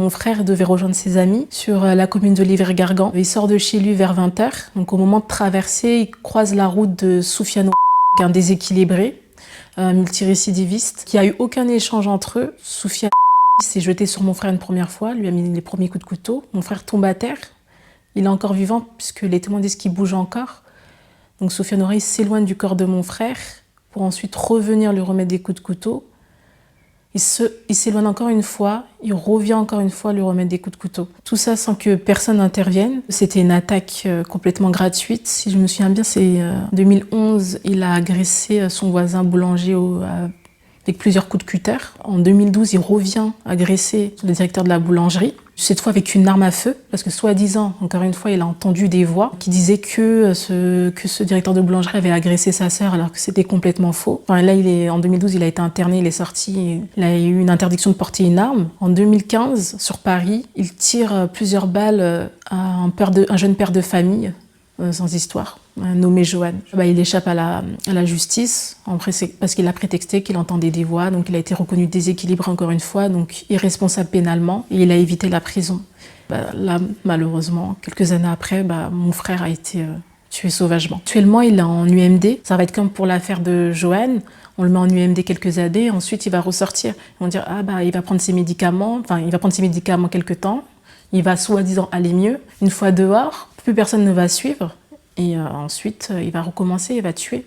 Mon frère devait rejoindre ses amis sur la commune de Livry-Gargan. Il sort de chez lui vers 20 h. Donc au moment de traverser, il croise la route de Soufiane, un déséquilibré, multirécidiviste, qui a eu aucun échange entre eux. Soufiane s'est jeté sur mon frère une première fois, lui a mis les premiers coups de couteau. Mon frère tombe à terre. Il est encore vivant puisque les témoins disent qu'il bouge encore. Donc Soufiane s'éloigne du corps de mon frère pour ensuite revenir lui remettre des coups de couteau. Il s'éloigne encore une fois, il revient encore une fois lui remettre des coups de couteau. Tout ça sans que personne n'intervienne. C'était une attaque complètement gratuite. Si je me souviens bien, c'est 2011, il a agressé son voisin boulanger avec plusieurs coups de cutter. En 2012, il revient agresser le directeur de la boulangerie, cette fois avec une arme à feu, parce que soi-disant, encore une fois, il a entendu des voix qui disaient que ce directeur de boulangerie avait agressé sa sœur, alors que c'était complètement faux. Enfin, là, en 2012, il a été interné, il est sorti, il a eu une interdiction de porter une arme. En 2015, sur Paris, il tire plusieurs balles à un jeune père de famille, sans histoire, nommé Johan. Il échappe à la justice, parce qu'il a prétexté qu'il entendait des voix, donc il a été reconnu déséquilibré encore une fois, donc irresponsable pénalement, et il a évité la prison. Là, malheureusement, quelques années après, mon frère a été tué sauvagement. Actuellement, il est en UMD, ça va être comme pour l'affaire de Johan, on le met en UMD quelques années, ensuite il va ressortir. Ils vont dire, il va prendre ses médicaments, quelques temps, il va soi-disant aller mieux. Une fois dehors, plus personne ne va suivre et ensuite il va recommencer, il va tuer.